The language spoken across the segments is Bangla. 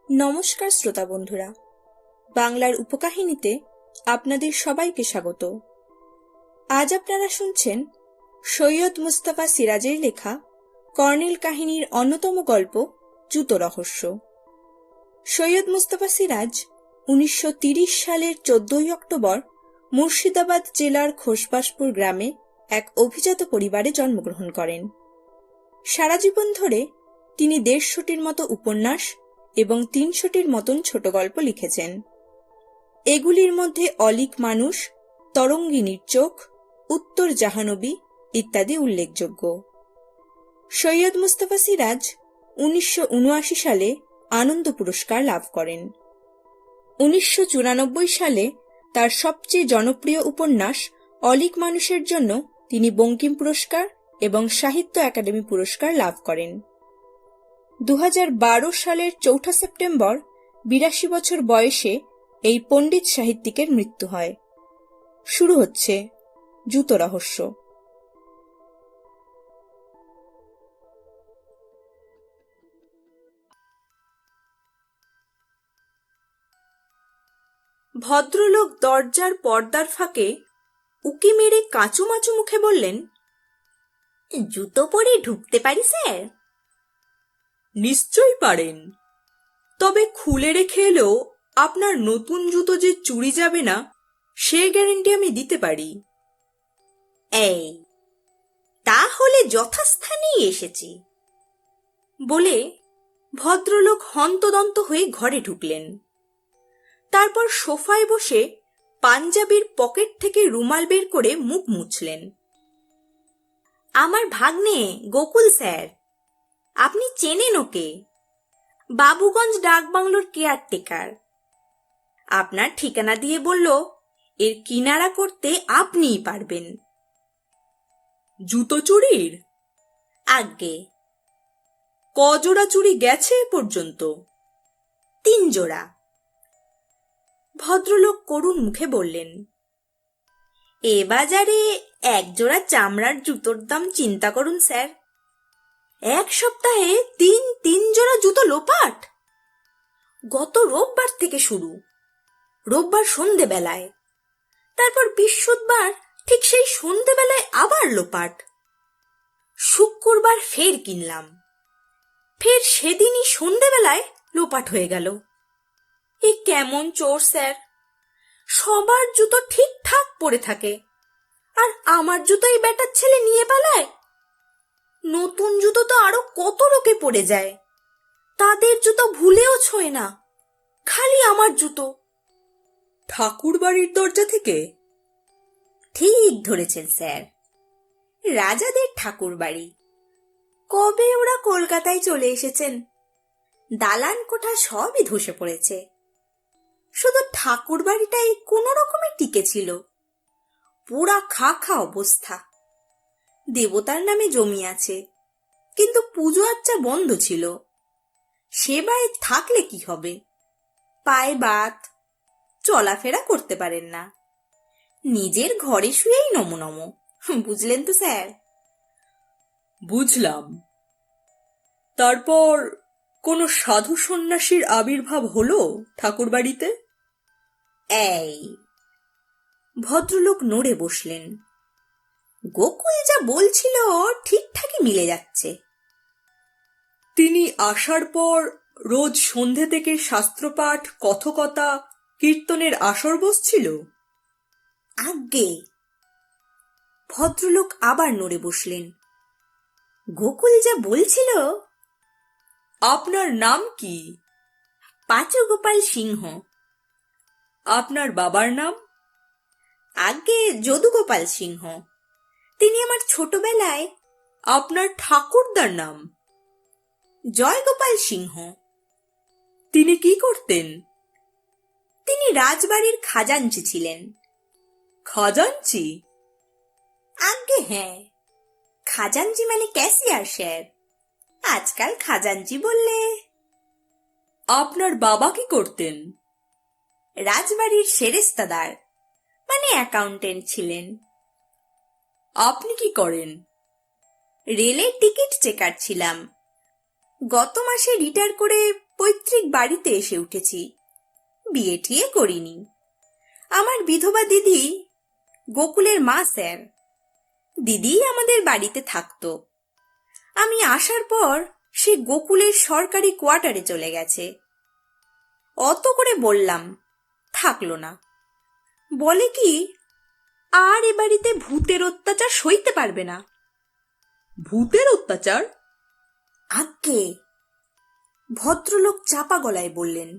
নমস্কার শ্রোতা বন্ধুরা, বাংলার উপকাহিনীতে আপনাদের সবাইকে স্বাগত। আজ আপনারা শুনছেন সৈয়দ মুস্তাফা সিরাজের লেখা কর্নেল কাহিনীর অন্যতম গল্প জুতো রহস্য। সৈয়দ মুস্তাফা সিরাজ 1930 সালের 14 অক্টোবর মুর্শিদাবাদ জেলার খোসবাসপুর গ্রামে এক অভিজাত পরিবারে জন্মগ্রহণ করেন। সারা জীবন ধরে তিনি 150টির মতো উপন্যাস এবং 300টির মতন ছোট গল্প লিখেছেন। এগুলির মধ্যে অলিক মানুষ, তরঙ্গিনীর চোখ, উত্তর জাহানবী ইত্যাদি উল্লেখযোগ্য। সৈয়দ মুস্তাফা সিরাজ 1979 সালে আনন্দ পুরস্কার লাভ করেন। 1994 সালে তার সবচেয়ে জনপ্রিয় উপন্যাস অলিক মানুষের জন্য তিনি বঙ্কিম পুরস্কার এবং সাহিত্য একাডেমি পুরস্কার লাভ করেন। 2012 সালের 4 সেপ্টেম্বর 82 বছর বয়সে এই পণ্ডিত সাহিত্যিকের মৃত্যু হয়। শুরু হচ্ছে জুতো রহস্য। ভদ্রলোক দরজার পর্দার ফাঁকে উকি মেরে কাঁচুমাচু মুখে বললেন, জুতো পরে ঢুকতে পারি স্যার? নিশ্চয়ই পারেন, তবে খুলে রেখে এলেও আপনার নতুন জুতো যে চুরি যাবে না সে গ্যারান্টি আমি দিতে পারি। এই তাহলে যথাস্থানেই এসেছি বলে ভদ্রলোক হন্তদন্ত হয়ে ঘরে ঢুকলেন। তারপর সোফায় বসে পাঞ্জাবির পকেট থেকে রুমাল বের করে মুখ মুছলেন। আমার ভাগ্নে গোকুল স্যার, আপনি চেনেন ওকে, বাবুগঞ্জ ডাকবাংলোর কেয়ারটেকার। আপনার ঠিকানা দিয়ে বলল এর কিনারা করতে আপনিই পারবেন। জুতো চুরির? আজ্ঞে। কজোড়া চুরি গেছে এ পর্যন্ত? 3 জোড়া। ভদ্রলোক করুণ মুখে বললেন, এ বাজারে 1 জোড়া চামড়ার জুতোর দাম চিন্তা করুন স্যার। 1 সপ্তাহে 3 জোড়া জুতো লোপাট। গত রোববার থেকে শুরু, রোববার সন্ধেবেলায়, তারপর বৃহস্পতিবার ঠিক সেই সন্ধেবেলায় আবার লোপাট। শুক্রবার ফের কিনলাম, ফের সেদিনই সন্ধেবেলায় লোপাট হয়ে গেল। এ কেমন চোর স্যার! সবার জুতো ঠিকঠাক পড়ে থাকে, আর আমার জুতোই বেটার ছেলে নিয়ে পালায়। নতুন জুতো তো আরো কত লোকে পড়ে যায়, তাদের জুতো ভুলেও ছোঁয় না, খালি আমার জুতো। ঠাকুর বাড়ির দরজা থেকে? ঠিক ধরেছেন স্যার, রাজাদের ঠাকুর বাড়ি। কবে ওরা কলকাতায় চলে এসেছেন, দালান কোঠা সবই ধসে পড়েছে, শুধু ঠাকুর বাড়িটাই কোনো রকমে টিকে ছিল। পুরা খা খা অবস্থা। দেবতার নামে জমি আছে, কিন্তু পুজো আচ্চা বন্ধ ছিল। সেবায় থাকলে কি হবে, পায়ে বাত, চলাফেরা করতে পারেন না, নিজের ঘরে শুয়েই নমো নমো। বুঝলেন তো স্যার? বুঝলাম। তারপর কোনো সাধু সন্ন্যাসীর আবির্ভাব হলো ঠাকুর বাড়িতে? এই ভদ্রলোক নড়ে বসলেন। গোকুল যা বলছিল ঠিকঠাকই মিলে যাচ্ছে। তিনি আসার পর রোজ সন্ধে থেকে শাস্ত্রপাঠ, কথকতা, কীর্তনের আসর বসছিল? আজ্ঞে। ভদ্রলোক আবার নড়ে বসলেন। গোকুল যা বলছিল। আপনার নাম কি? পাঁচু গোপাল সিংহ। আপনার বাবার নাম? আজ্ঞে যদুগোপাল সিংহ, তিনি আমার ছোটবেলায়। আপনার ঠাকুরদার নাম? জয়গোপাল সিংহ। তিনি কি করতেন? তিনি রাজবাড়ির খাজাঞ্চি ছিলেন। খাজাঞ্চি? আজ্ঞে হ্যাঁ, খাজাঞ্চি মানে ক্যাশিয়ার স্যার, আজকাল খাজাঞ্চি বললে। আপনার বাবা কি করতেন? রাজবাড়ির সেরেস্তাদার মানে অ্যাকাউন্টেন্ট ছিলেন। আপনি কি করেন? রেলের টিকিট চেকার ছিলাম, গত মাসে রিটায়ার করে পৈতৃক বাড়িতে এসে উঠেছি, বিয়ে টিয়ে করিনি। আমার বিধবা দিদি গোকুলের মা স্যার, দিদি আমাদের বাড়িতে থাকতো। আমি আসার পর সে গোকুলের সরকারি কোয়ার্টারে চলে গেছে। অত করে বললাম, থাকলো না। বলে কি আর এ বাড়িতে ভূতের অত্যাচার সইতে পারবে না। ভূতের অত্যাচার? আজ্ঞে, ভদ্রলোক চাপা গলায় বললেন।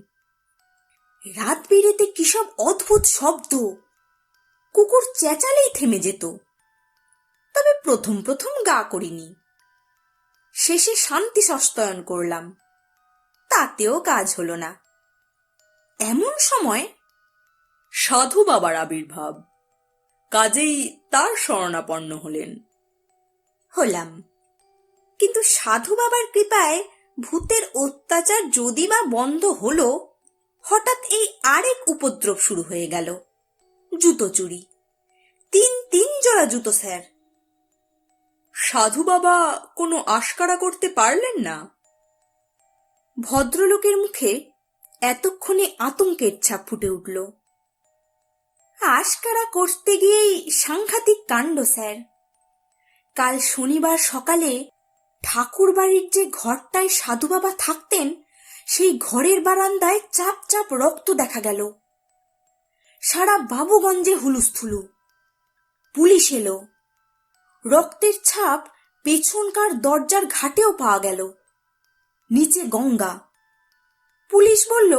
রাত বিরেতে কিসব অদ্ভুত শব্দ, কুকুর চেঁচালেই থেমে যেত। তবে প্রথম প্রথম গা করিনি, শেষে শান্তি সস্তায়ন করলাম, তাতেও কাজ হলো না। এমন সময় সাধু বাবার আবির্ভাব, কাজেই তার শরণাপন্ন হলেন। হলাম, কিন্তু সাধু বাবার কৃপায় ভূতের অত্যাচার যদি বা বন্ধ হলো, হঠাৎ এই আরেক উপদ্রব শুরু হয়ে গেল, জুতো চুরি। তিন জোড়া জুতো স্যার। সাধু বাবা কোনো আশকারা করতে পারলেন না? ভদ্রলোকের মুখে এতক্ষণে আতঙ্কের ছাপ ফুটে উঠল। আশকারা করতে গিয়েই সাংঘাতিক কাণ্ড স্যার। কাল শনিবার সকালে ঠাকুর বাড়ির যে ঘরটায় সাধু বাবা থাকতেন, সেই ঘরের বারান্দায় চাপ চাপ রক্ত দেখা গেল। সারা বাবুগঞ্জে হুলুস্থুলু। পুলিশ এলো। রক্তের ছাপ পেছনকার দরজার ঘাটেও পাওয়া গেল। নিচে গঙ্গা। পুলিশ বলল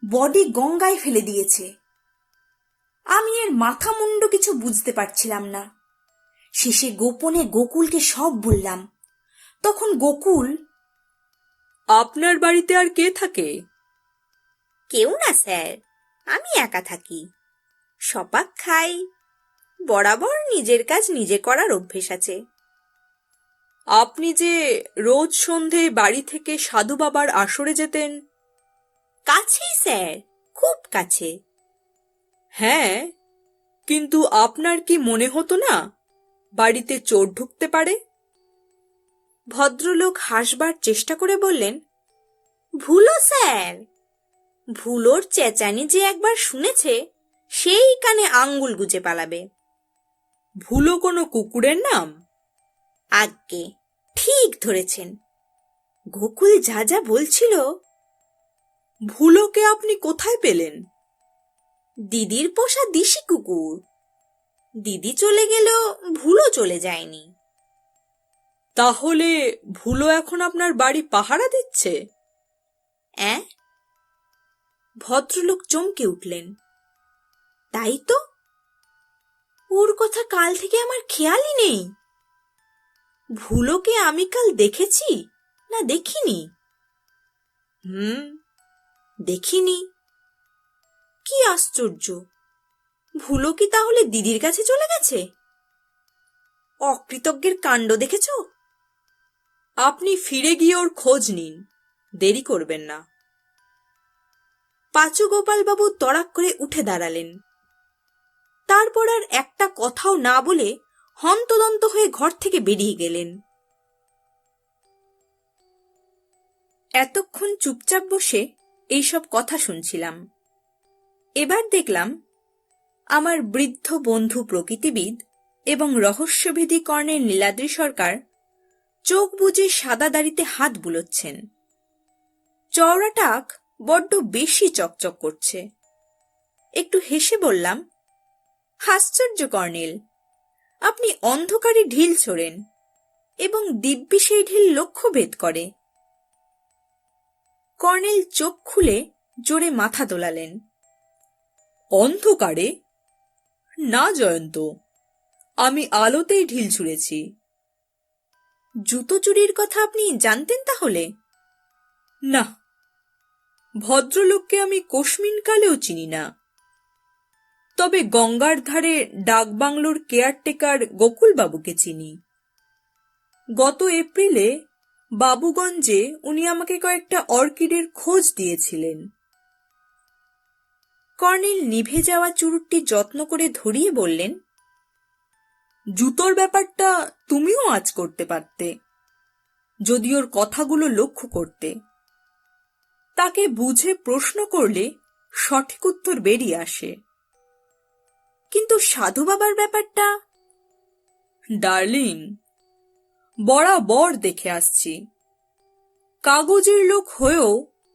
বডি গঙ্গায় ফেলে দিয়েছে। আমি এর মাথা মুন্ডু কিছু বুঝতে পারছিলাম না। শেষে গোপনে গোকুলকে সব বললাম। তখন গোকুল, আপনার বাড়িতে আর কে থাকে? কেউ না স্যার, আমি একা থাকি। সপাক খাই, বরাবর নিজের কাজ নিজে করার অভ্যেস আছে। আপনি যে রোজ সন্ধে বাড়ি থেকে সাধু বাবার আসরে যেতেন? কাছেই স্যার, খুব কাছে। হ্যাঁ, কিন্তু আপনার কি মনে হতো না বাড়িতে চোর ঢুকতে পারে? ভদ্রলোক হাসবার চেষ্টা করে বললেন, ভুলো স্যার, ভুলোর চেঁচানি যে একবার শুনেছে, সেই কানে আঙ্গুল গুজে পালাবে। ভুলো কোনো কুকুরের নাম? আজ্ঞে, ঠিক ধরেছেন। গোকুল যা যা বলছিল। ভুলোকে আপনি কোথায় পেলেন? দিদির পোষা দিশি কুকুর। দিদি চলে গেলেও ভুলো চলে যায়নি। তাহলে ভুলো এখন আপনার বাড়ি পাহারা দিচ্ছে? অ্যাঁ? ভদ্রলোক চমকে উঠলেন। তাই তো, ওর কথা কাল থেকে আমার খেয়ালই নেই। ভুলোকে আমি কাল দেখেছি না দেখিনি? দেখিনি। কি আশ্চর্য, ভুলো কি তাহলে দিদির কাছে চলে গেছে? অকৃতজ্ঞের কাণ্ড দেখেছ? আপনি ফিরে গিয়ে ওর খোঁজ নিন, দেরি করবেন না। পাঁচু গোপালবাবু তড়াক করে উঠে দাঁড়ালেন। তারপর আর একটা কথাও না বলে হন্তদন্ত হয়ে ঘর থেকে বেরিয়ে গেলেন। এতক্ষণ চুপচাপ বসে এইসব কথা শুনছিলাম। এবার দেখলাম আমার বৃদ্ধ বন্ধু প্রকৃতিবিদ এবং রহস্যভেদী কর্ণের নীলাদ্রি সরকার চোখ বুজে সাদা দাড়িতে হাত বুলোচ্ছেন। চওড়া টাক বড্ড বেশি চকচক করছে। একটু হেসে বললাম, আশ্চর্য কর্নেল, আপনি অন্ধকারে ঢিল ছোড়েন এবং দিব্যি সেই ঢিল লক্ষ্যভেদ করে। কর্নেল চোখ খুলে জোরে মাথা দোলালেন। অন্ধকারে? না জয়ন্ত, আমি আলোতেই ঢিল ছুঁড়েছি। জুতো চুরির কথা আপনি জানতেন তাহলে? না, ভদ্রলোককে আমি কোশমিন কালেও চিনি না। তবে গঙ্গার ধারে ডাকবাংলোর কেয়ারটেকার গোকুলবাবুকে চিনি। গত এপ্রিলে বাবুগঞ্জে উনি আমাকে কয়েকটা অর্কিডের খোঁজ দিয়েছিলেন। কর্নেল নিভে যাওয়া চুরুটটি যত্ন করে ধরিয়ে বললেন, জুতোর ব্যাপারটা তুমিও আজ করতে পারতে, যদি ওর কথাগুলো লক্ষ্য করতে। তাকে বুঝে প্রশ্ন করলে সঠিক উত্তর বেরিয়ে আসে। কিন্তু সাধু বাবার ব্যাপারটা, ডার্লিং, বরাবর দেখে আসছি, কাগজের লোক হয়েও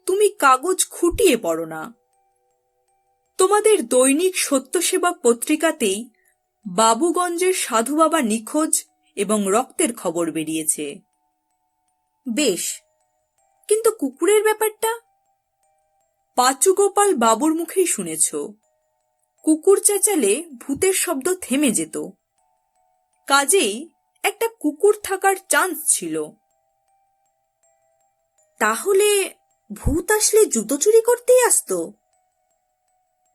তুমি কাগজ খুঁটিয়ে পড়ো না। তোমাদের দৈনিক সত্যসেবা পত্রিকাতেই বাবুগঞ্জের সাধু বাবা নিখোঁজ এবং রক্তের খবর বেরিয়েছে। বেশ, কিন্তু কুকুরের ব্যাপারটা? পাচুগোপাল বাবুর মুখেই শুনেছ, কুকুর চেঁচালে ভূতের শব্দ থেমে যেত, কাজেই একটা কুকুর থাকার চান্স ছিল। তাহলে ভূত আসলে জুতো চুরি করতেই আসতো?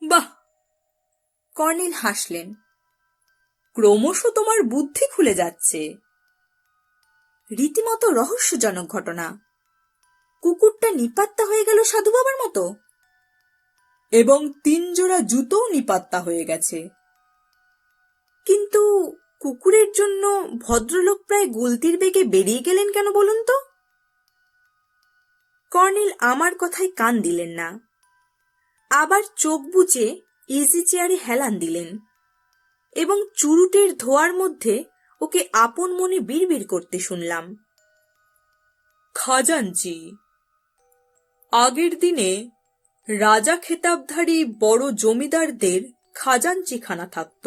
বাহ! কর্নেল হাসলেন। ক্রমশ তোমার বুদ্ধি খুলে যাচ্ছে। রীতিমতো রহস্যজনক ঘটনা। কুকুরটা নিপাত্তা হয়ে গেল সাধু বাবার মতো, এবং 3 জোড়া জুতোও নিপাত্তা হয়ে গেছে। কিন্তু কুকুরের জন্য ভদ্রলোক প্রায় গুলতির বেগে বেরিয়ে গেলেন কেন বলুন তো? কর্নেল আমার কথায় কান দিলেন না, আবার চোখ বুজে ইজি চেয়ারে হেলান দিলেন এবং চুরুটের ধোয়ার মধ্যে ওকে আপন মনে বিড়বিড় করতে শুনলাম। খাজাঞ্চি, আগের দিনে রাজা খেতাবধারী বড় জমিদারদের খাজাঞ্চিখানা থাকত,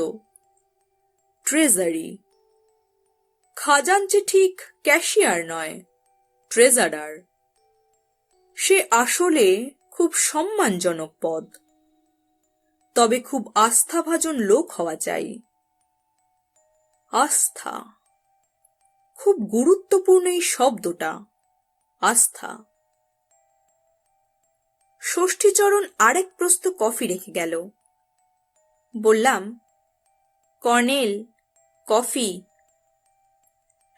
ট্রেজারি। খাজাঞ্চি ঠিক ক্যাশিয়ার নয়, ট্রেজারার। সে আসলে খুব সম্মানজনক পদ, তবে খুব আস্থাভাজন লোক হওয়া চাই। আস্থা, খুব গুরুত্বপূর্ণ এই শব্দটা, আস্থা। ষষ্ঠীচরণ আরেক প্রস্ত কফি রেখে গেল। বললাম, কর্নেল, কফি।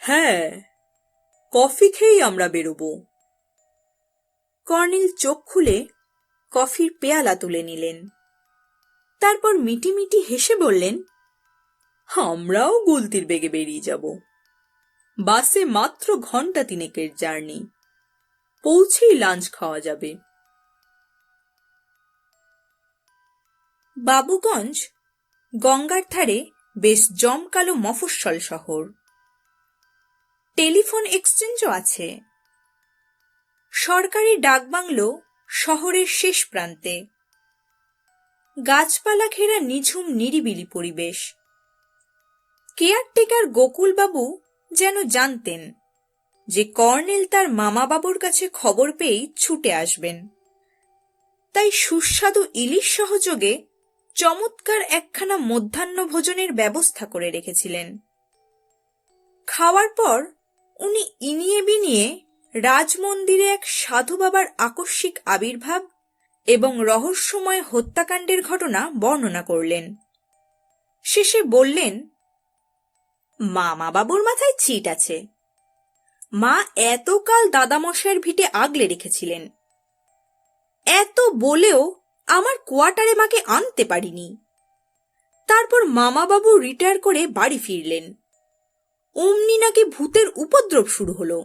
হ্যাঁ, কফি খেয়েই আমরা বেরোবো। কর্নেল চোখ খুলে কফির পেয়ালা তুলে নিলেন, তারপর মিটিমিটি হেসে বললেন, আমরাও গুলতির বেগে বেরিয়ে যাব। বাসে মাত্র ঘন্টা 3 জার্নি, পৌঁছেই লাঞ্চ খাওয়া যাবে। বাবুগঞ্জ গঙ্গার ধারে বেশ জমকালো মফস্বল শহর। টেলিফোন এক্সচেঞ্জও আছে। সরকারি ডাকবাংলো শহরের শেষ প্রান্তে। গাছপালা ঘেরা নিঝুম নিরিবিলি পরিবেশ। কেয়ারটেকার গোকুলবাবু যেন জানতেন যে কর্নেল তার মামাবাবুর কাছে খবর পেয়েই ছুটে আসবেন, তাই সুস্বাদু ইলিশ সহযোগে চমৎকার একখানা মধ্যাহ্ন ভোজনের ব্যবস্থা করে রেখেছিলেন। খাওয়ার পর উনি ইনিয়ে বিনিয়ে রাজমন্দিরে এক সাধু বাবার আকস্মিক আবির্ভাব এবং রহস্যময় হত্যাকাণ্ডের ঘটনা বর্ণনা করলেন। শেষে বললেন, মামাবাবুর মাথায় ছিট আছে। মা এতকাল দাদামশাইয়ের ভিটে আগলে রেখেছিলেন, এত বলেও আমার কোয়ার্টারে মাকে আনতে পারিনি। তারপর মামাবাবু রিটায়ার করে বাড়ি ফিরলেন, অমনি নাকি ভূতের উপদ্রব শুরু হলো।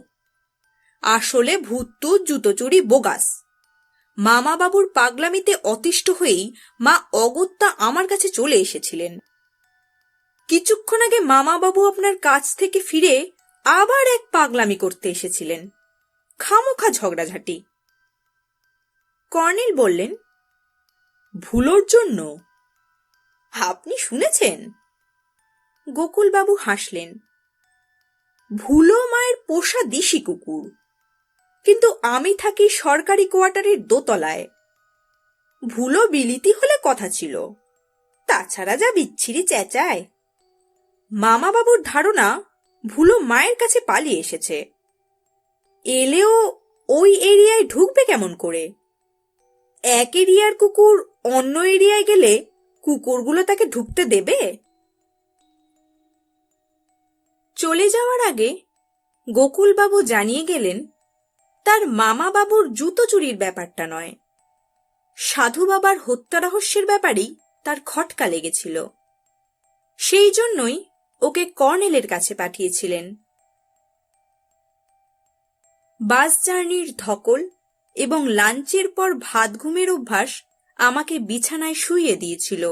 আসলে ভূত তো জুতো চুরি বোগাস। মামাবাবুর পাগলামিতে অতিষ্ঠ হয়েই মা অগত্যা আমার কাছে চলে এসেছিলেন। কিছুক্ষণ আগে মামাবাবু আপনার কাছ থেকে ফিরে আবার এক পাগলামি করতে এসেছিলেন, খামোখা ঝগড়াঝাটি। কর্নেল বললেন, ভুলোর জন্য? আপনি শুনেছেন? গোকুলবাবু হাসলেন। ভুলো মায়ের পোষা দিশি কুকুর, কিন্তু আমি থাকি সরকারি কোয়ার্টারের দোতলায়। ভুলো বিলিতি হলে কথা ছিল, তাছাড়া যা বিচ্ছিরি চেঁচায়। মামাবাবুর ধারণা ভুলো মায়ের কাছে পালিয়ে এসেছে। এলেও ওই এরিয়ায় ঢুকবে কেমন করে? এক এরিয়ার কুকুর অন্য এরিয়ায় গেলে কুকুরগুলো তাকে ঢুকতে দেবে? চলে যাওয়ার আগে গোকুলবাবু জানিয়ে গেলেন, তার মামাবাবুর জুতো চুরির ব্যাপারটা নয়, সাধু বাবার হত্যা রহস্যের ব্যাপারেই তার খটকা লেগেছিল। সেই জন্যই ওকে কর্নেলের কাছে পাঠিয়েছিলেন। বাস জার্নির ধকল এবং লাঞ্চের পর ভাত ঘুমের অভ্যাস আমাকে বিছানায় শুইয়ে দিয়েছিল।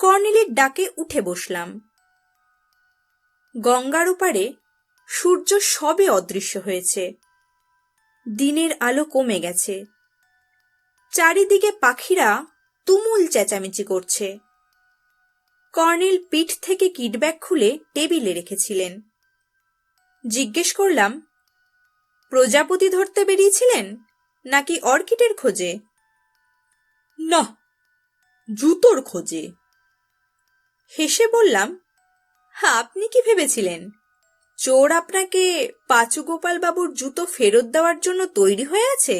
কর্নেলের ডাকে উঠে বসলাম। গঙ্গার ওপারে সূর্য সবে অদৃশ্য হয়েছে। দিনের আলো কমে গেছে। চারিদিকে পাখিরা তুমুল চেঁচামেচি করছে। কর্নেল পিঠ থেকে কিটব্যাগ খুলে টেবিলে রেখেছিলেন। জিজ্ঞেস করলাম, প্রজাপতি ধরতে বেরিয়েছিলেন নাকি অর্কিডের খোঁজে? না, জুতোর খোঁজে। হেসে বললাম, আপনি কি ভেবেছিলেন চোর আপনাকে পাঁচু গোপাল বাবুর জুতো ফেরত দেওয়ার জন্য তৈরি হয়ে আছে?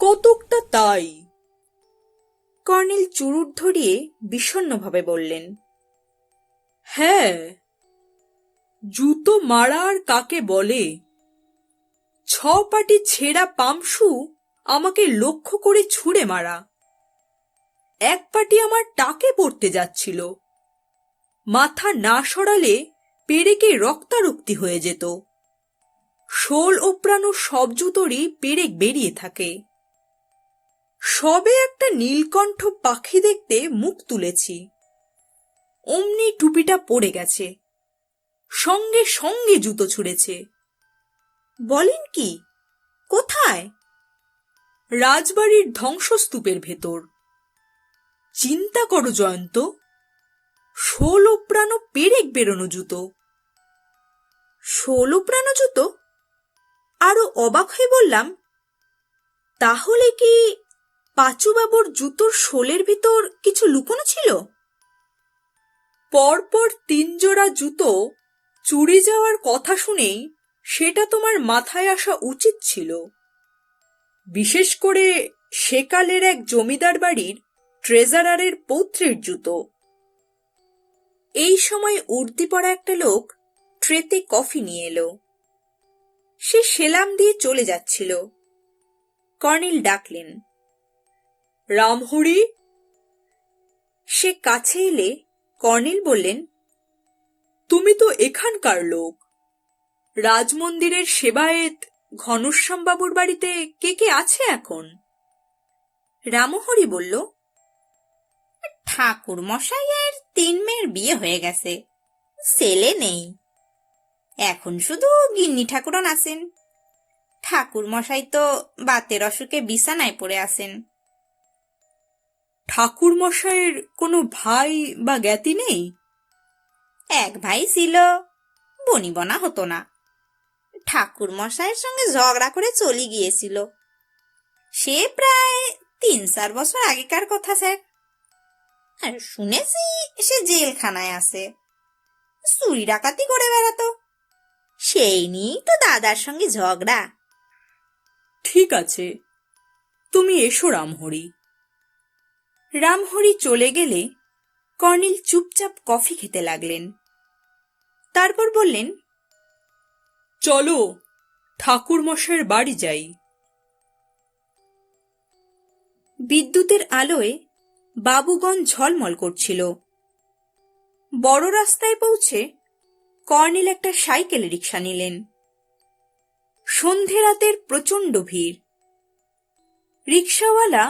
কতকটা তাই। কর্নেল চুরুট ধরিয়ে বিষণ্ণভাবে বললেন। হ্যাঁ, জুতো মারা আর কাকে বলে? 6 পাটি ছেঁড়া পামসু আমাকে লক্ষ্য করে ছুঁড়ে মারা। এক পাটি আমার টাকে পড়তে যাচ্ছিল। মাথা না সরালে পেরেকে রক্তারক্তি হয়ে যেত। শোল ওপরানো সব জুতোরই পেরেক বেরিয়ে থাকে। সবে একটা নীলকণ্ঠ পাখি দেখতে মুখ তুলেছি, অমনি টুপিটা পড়ে গেছে। সঙ্গে সঙ্গে জুতো ছুঁড়েছে। বলেন কি? কোথায়? রাজবাড়ির ধ্বংসস্তূপের ভেতর। চিন্তা করো জয়ন্ত, শোল ওপরানো পেরেক বেরোনো জুতো। শোল ওপরানো জুতো? আরো অবাক হয়ে বললাম, তাহলে কি পাঁচুবাবুর জুতোর শোলের ভিতর কিছু লুকোনো ছিল? পরপর 3 জোড়া জুতো চুরি যাওয়ার কথা শুনেই সেটা তোমার মাথায় আসা উচিত ছিল। বিশেষ করে সেকালের এক জমিদার বাড়ির ট্রেজারারের পৌত্রের জুতো। এই সময় উর্দি পরা একটা লোক ট্রেতে কফি নিয়ে এলো। সে সেলাম দিয়ে চলে যাচ্ছিল। কর্নেল ডাকলেন, রামহরি। সে কাছে এলে কর্নেল বললেন, তুমি তো এখানকার লোক। রাজমন্দিরের সেবায়েত ঘনশ্যাম বাবুর বাড়িতে কে কে আছে এখন? রামহরি বলল, ঠাকুর মশাইয়ের 3 মেয়ের বিয়ে হয়ে গেছে, ছেলে নেই। এখন শুধু গিন্নি ঠাকুরন আছেন। ঠাকুর মশাই তো বাতের অসুখে বিছানায় পড়ে আছেন। ঠাকুর মশাইয়ের কোনো ভাই বা জ্ঞাতি নেই? এক ভাই ছিল, বনিবনা হতো না। ঠাকুর মশাইয়ের সঙ্গে ঝগড়া করে চলে গিয়েছিল। সে প্রায় 3-4 বছর আগেকার কথা স্যার। আর শুনেছি সে জেলখানায় আছে, চুরি ডাকাতি করে বেড়াতো। সেই নিয়েই তো দাদার সঙ্গে ঝগড়া। ঠিক আছে, তুমি এসো রামহরি। রামহরি চলে গেলে কর্নেল চুপচাপ কফি খেতে লাগলেন। তারপর বললেন, চলো ঠাকুর মশাইয়ের বাড়ি যাই। বিদ্যুতের আলোয় বাবুগঞ্জ ঝলমল করছিল। বড় রাস্তায় পৌঁছে কর্নেল একটা সাইকেল রিক্সা নিলেন। সন্ধে রাতের প্রচণ্ড ভিড়। রিক্সাওয়ালা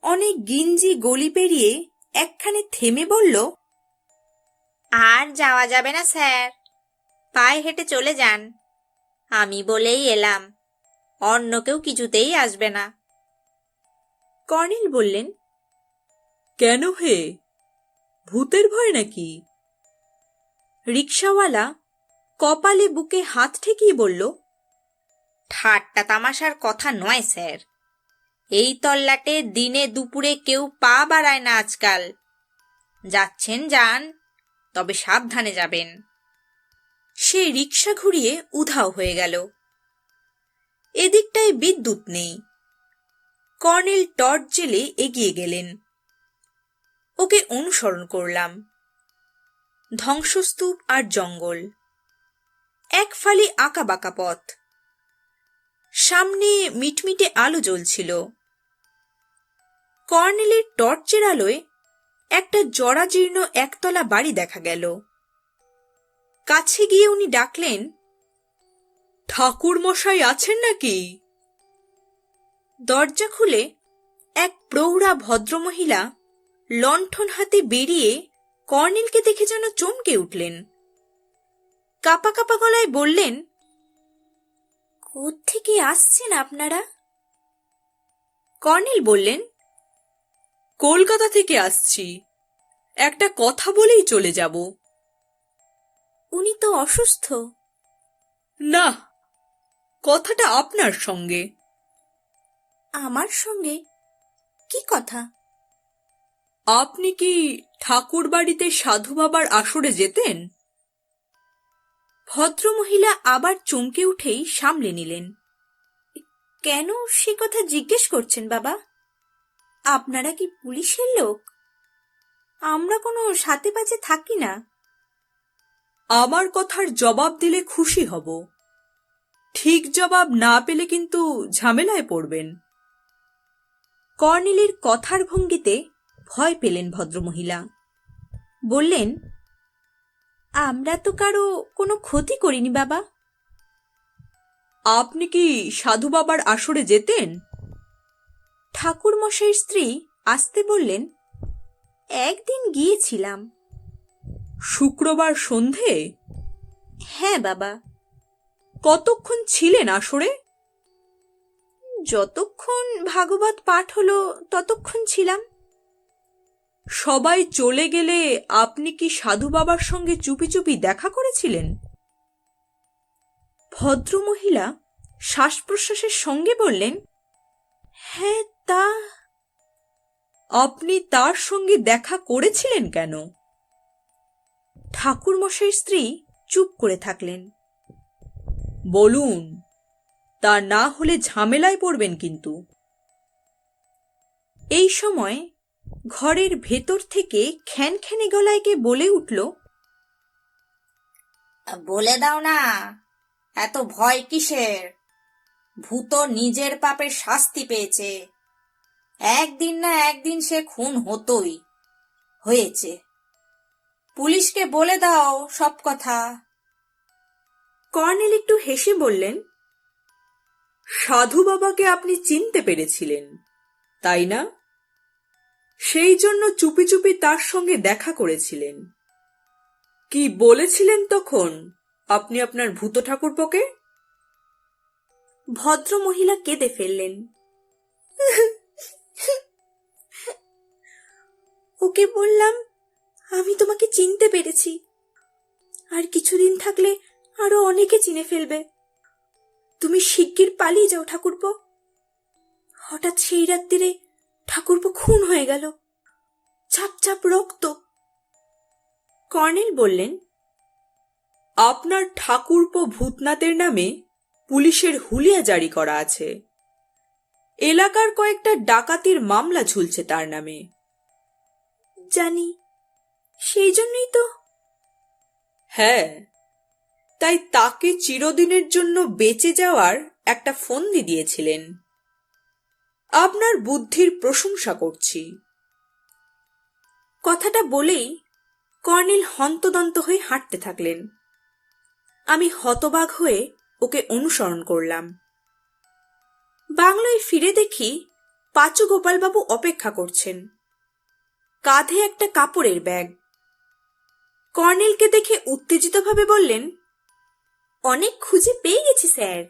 অনেক গিঞ্জি গলি পেরিয়ে একখানে থেমে বলল, আর যাওয়া যাবে না স্যার, পায়ে হেঁটে চলে যান। আমি বলেই এলাম, অন্য কেউ কিছুতেই আসবে না। কর্নেল বললেন, কেন হে, ভূতের ভয় নাকি? রিক্সাওয়ালা কপালে বুকে হাত ঠেকিয়ে বলল, ঠাট্টা তামাশার কথা নয় স্যার। এই তল্লাটে দিনে দুপুরে কেউ পা বাড়ায় না আজকাল। যাচ্ছেন যান, তবে সাবধানে যাবেন। সে রিক্সা ঘুরিয়ে উধাও হয়ে গেল। এদিকটায় বিদ্যুৎ নেই। কর্নেল টর্চ জেলে এগিয়ে গেলেন। ওকে অনুসরণ করলাম। ধ্বংসস্তূপ আর জঙ্গল, এক ফালি আঁকাবাঁকা পথ। সামনে মিটমিটে আলো জ্বলছিল। কর্নেলের টর্চের আলোয় একটা জরাজীর্ণ একতলা বাড়ি দেখা গেল। কাছে গিয়ে উনি ডাকলেন, ঠাকুর মশাই আছেন নাকি? দরজা খুলে এক প্রৌঢ়া ভদ্রমহিলা লণ্ঠন হাতে বেরিয়ে কর্নেলকে দেখে যেন চমকে উঠলেন। কাপা কাপা গলায় বললেন, কোত্থেকে আসছেন আপনারা? কর্নেল বললেন, কলকাতা থেকে আসছি, একটা কথা বলেই চলে যাব। উনি তো অসুস্থ। না, কথাটা আপনার সঙ্গে। আমার সঙ্গে? কি কথা? আপনি কি ঠাকুর বাড়িতে সাধু বাবার আসরে যেতেন? ভদ্রমহিলা আবার চমকে উঠেই সামলে নিলেন। কেন সে কথা জিজ্ঞেস করছেন বাবা? আপনারা কি পুলিশের লোক? আমরা কোনো সাথে পাচে থাকি না। আমার কথার জবাব দিলে খুশি হব, ঠিক জবাব না পেলে কিন্তু ঝামেলায় পড়বেন। কর্নেলের কথার ভঙ্গিতে ভয় পেলেন ভদ্রমহিলা। বললেন, আমরা তো কারো কোনো ক্ষতি করিনি বাবা। আপনি কি সাধু বাবার আসরে যেতেন? ঠাকুর মশাইয়ের স্ত্রী আসতে বললেন, একদিন গিয়েছিলাম। শুক্রবার সন্ধে? হ্যাঁ বাবা। কতক্ষণ ছিলেন আসরে? যতক্ষণ ভাগবত পাঠ হলো ততক্ষণ ছিলাম। সবাই চলে গেলে আপনি কি সাধু বাবার সঙ্গে চুপি চুপি দেখা করেছিলেন? ভদ্রমহিলা শ্বাস প্রশ্বাসের সঙ্গে বললেন, হ্যাঁ তা। আপনি তার সঙ্গে দেখা করেছিলেন কেন? ঠাকুর মশাইয়ের স্ত্রী চুপ করে থাকলেন। বলুন, তা না হলে ঝামেলায় পড়বেন কিন্তু। এই সময় ঘরের ভেতর থেকে খ্যানখ্যানে গলায় কে বলে উঠল, বলে দাও না, এত ভয় কিসের? ভূত নিজের পাপের শাস্তি পেয়েছে। একদিন না একদিন সে খুন হতোই হয়েছে। পুলিশকে বলে দাও সব কথা। কর্নেল একটু হেসে বললেন, সাধু বাবাকে আপনি চিনতে পেরেছিলেন, তাই না? সেই জন্য চুপি চুপি তার সঙ্গে দেখা করেছিলেন। কি বলেছিলেন তখন আপনি আপনার ভূত ঠাকুরপোকে? ভদ্র মহিলা কেঁদে ফেললেন। ওকে বললাম, আমি তোমাকে চিনতে পেরেছি, আর কিছুদিন থাকলে আরো অনেকে চিনে ফেলবে। তুমি শিগগির পালিয়ে যাও ঠাকুরপো। হঠাৎ সেই রাত্রিরে ঠাকুরপো খুন হয়ে গেল, চাপ চাপ রক্ত। কর্নেল বললেন, আপনার ঠাকুরপো ভূতনাথের নামে পুলিশের হুলিয়া জারি করা আছে। এলাকার কয়েকটা ডাকাতির মামলা ঝুলছে তার নামে। জানি, সেই জন্যই তো। হ্যাঁ, তাই তাকে চিরদিনের জন্য বেঁচে যাওয়ার একটা ফন্দি দিয়েছিলেন। আপনার বুদ্ধির প্রশংসা করছি। কথাটা বলেই কর্নেল হন্তদন্ত হয়ে হাঁটতে থাকলেন। আমি হতবাক হয়ে ওকে অনুসরণ করলাম। বাংলোয় ফিরে দেখি পাঁচু গোপালবাবু অপেক্ষা করছেন, কাঁধে একটা কাপড়ের ব্যাগ। কর্নেলকে দেখে উত্তেজিতভাবে বললেন, অনেক খুঁজে পেয়ে গেছি স্যার,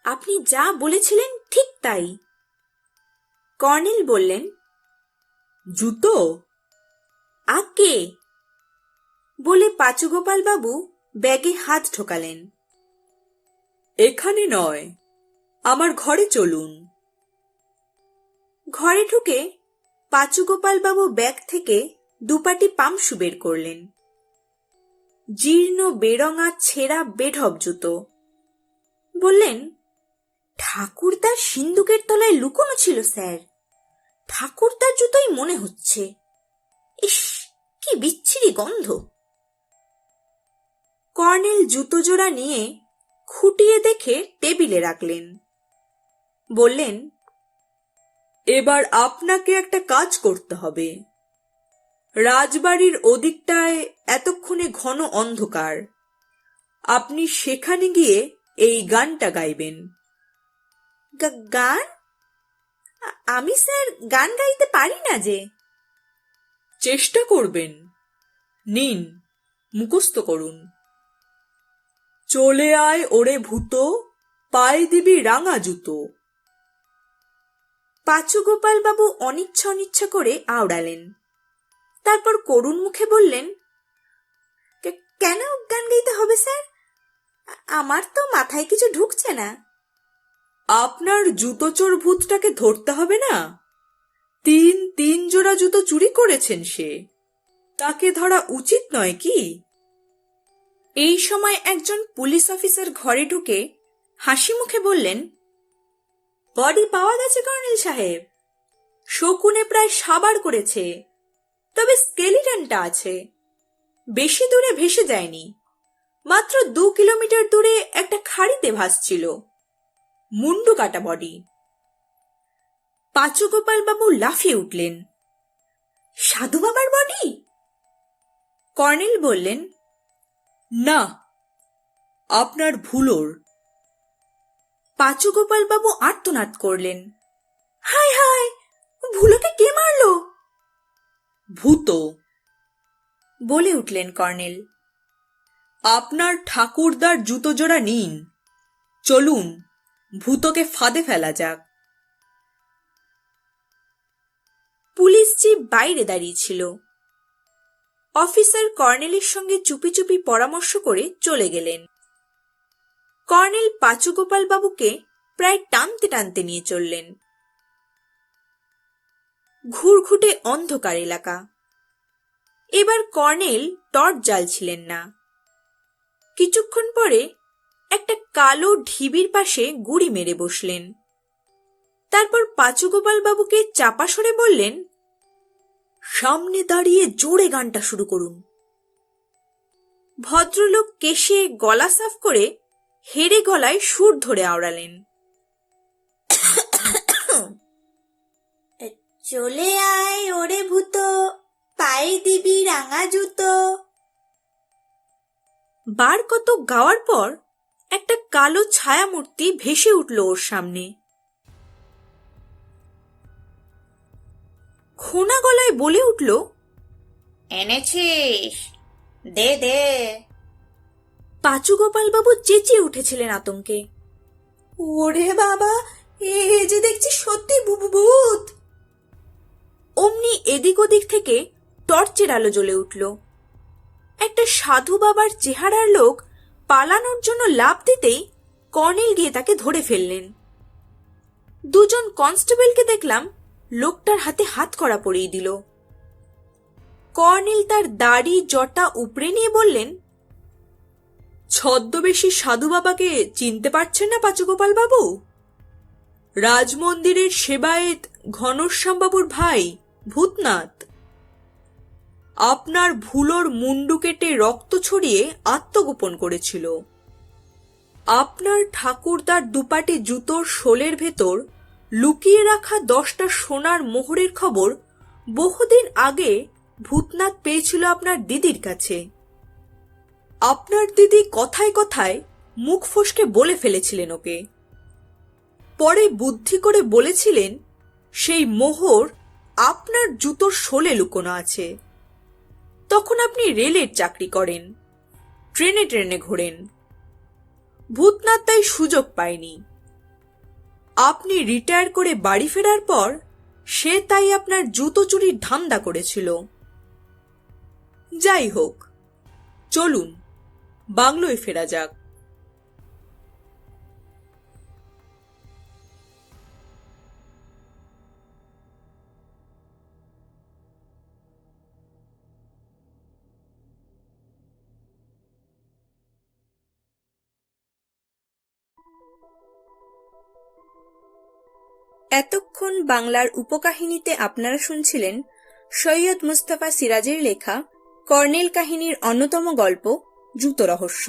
আপনি যা বলেছিলেন ঠিক তাই। কর্নেল বললেন, জুতো? আগে বলে পাঁচুগোপাল বাবু ব্যাগে হাত ঢোকালেন। এখানে নয়, আমার ঘরে চলুন। ঘরে ঢুকে পাঁচুগোপাল বাবু ব্যাগ থেকে দুপাটি পামসু বের করলেন। জীর্ণ বেরঙা ছেঁড়া বেঢপ জুতো। বললেন, ঠাকুরদার সিন্দুকের তলায় লুকোনো ছিল স্যার, ঠাকুরদার জুতোই মনে হচ্ছে। ইস, কি বিচ্ছিরি গন্ধ। কর্নেল জুতো জোড়া নিয়ে খুঁটিয়ে দেখে টেবিলে রাখলেন। বললেন, এবার আপনাকে একটা কাজ করতে হবে। রাজবাড়ির ওদিকটায় এতক্ষণে ঘন অন্ধকার, আপনি সেখানে গিয়ে এই গানটা গাইবেন। গান? আমি স্যার গান গাইতে পারি না যে। চেষ্টা করবেন। নিন, মুখস্থ করুন। চলে আয় ওরে ভূত, পায়ে দিবি রাঙা জুতো। পাঁচু গোপাল বাবু অনিচ্ছা অনিচ্ছা করে আওড়ালেন। তারপর করুণ মুখে বললেন, কেন গান গাইতে হবে স্যার? আমার তো মাথায় কিছু ঢুকছে না। আপনার জুতো চোর ভূতটাকে ধরতে হবে না? তিন জোড়া জুতো চুরি করেছেন সে, তাকে ধরা উচিত নয় কি? এই সময় একজন পুলিশ অফিসার ঘরে ঢুকে হাসি মুখে বললেন, বডি পাওয়া গেছে কর্নেল সাহেব। শকুনে প্রায় সাবার করেছে, তবে স্কেলিটনটা আছে। বেশি দূরে ভেসে যায়নি, মাত্র 2 কিলোমিটার দূরে একটা খাড়িতে ভাসছিল। মুন্ডু কাটা বডি। পাঁচু গোপাল বাবু লাফিয়ে উঠলেন। সাধু বাবার বডি? কর্নেল বললেন, না, আপনার ভুলোর। পাঁচু গোপাল বাবু আর্তনাদ করলেন, হায় হায়, ভুলোকে কে মারলো? ভূত, বলে উঠলেন কর্নেল। আপনার ঠাকুরদার জুতো জোড়া নিন, চলুন ভূতকে ফাঁদে ফেলা যাক। পুলিশ জিপ বাইরে দাঁড়িয়েছিল। অফিসার কর্নেলের সঙ্গে চুপি চুপি পরামর্শ করে চলে গেলেন। কর্নেল পাঁচু গোপাল বাবুকে প্রায় টানতে টানতে নিয়ে চললেন। ঘুরঘুটে অন্ধকার এলাকা। এবার কর্নেল টর্চ জ্বালছিলেন না। কিছুক্ষণ পরে একটা কালো ঢিবির পাশে গুড়ি মেরে বসলেন। তারপর পাঁচু গোপাল বাবুকে চাপা সরে বললেন, সামনে দাঁড়িয়ে জোরে গানটা শুরু করুন। ভদ্রলোক কেশে গলা সাফ করে হেরে গলায় সুর ধরে আওড়ালেন, চলে আয় ওরে ভূত, পায়ে দিবি রাঙা জুতো। বার কত গাওয়ার পর একটা কালো ছায়ামূর্তি ভেসে উঠল ওর সামনে। খোনা গলায় বলে উঠল, এনেছিস? দে দে। পাঁচু গোপাল বাবু চেঁচিয়ে উঠেছিলেন আতঙ্কে, ওরে বাবা, এ যে দেখছি সত্যি ভূত। অমনি এদিক ওদিক থেকে টর্চের আলো জ্বলে উঠল। একটা সাধু বাবার চেহারার লোক পালানোর জন্য লাফ দিতেই কর্নেল গিয়ে তাকে ধরে ফেললেন। দুজন কনস্টেবলকে দেখলাম লোকটার হাতে হাতকড়া পরিয়ে দিল। কর্নেল তার দাড়ি জটা উপড়ে নিয়ে বললেন, ছদ্মবেশী সাধু বাবাকে চিনতে পারছেন না পাঁচু গোপাল বাবু? রাজমন্দিরের সেবায়েত ঘনশ্যাম বাবুর ভাই ভূতনাথ। আপনার ভুলোর মুন্ডু কেটে রক্ত ছড়িয়ে আত্মগোপন করেছিল। আপনার ঠাকুরদার দুপাটি জুতোর শোলের ভেতর লুকিয়ে রাখা 10টা সোনার মোহরের খবর বহুদিন আগে ভূতনাথ পেয়েছিল আপনার দিদির কাছে। আপনার দিদি কথায় কথায় মুখ ফসকে বলে ফেলেছিলেন ওকে। পরে বুদ্ধি করে বলেছিলেন সেই মোহর আপনার জুতোর শোলে লুকোনো আছে। তখন আপনি রেলের চাকরি করেন, ট্রেনে ট্রেনে ঘোরেন। ভূতনাথ তাই সুযোগ পায়নি। আপনি রিটায়ার করে বাড়ি ফেরার পর সে তাই আপনার জুতো চুরির ধান্দা করেছিল। যাই হোক, চলুন বাংলোয় ফেরা যাক। এতক্ষণ বাংলার উপকাহিনীতে আপনারা শুনছিলেন সৈয়দ মুস্তাফা সিরাজের লেখা কর্নেল কাহিনীর অন্যতম গল্প জুতো রহস্য।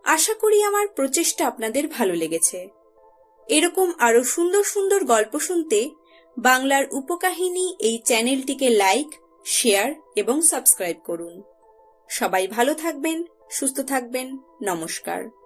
আশা করি আমার প্রচেষ্টা আপনাদের ভালো লেগেছে। এরকম আরো সুন্দর সুন্দর গল্প শুনতে বাংলার উপকাহিনী এই চ্যানেলটিকে লাইক, শেয়ার এবং সাবস্ক্রাইব করুন। সবাই ভালো থাকবেন, সুস্থ থাকবেন। নমস্কার।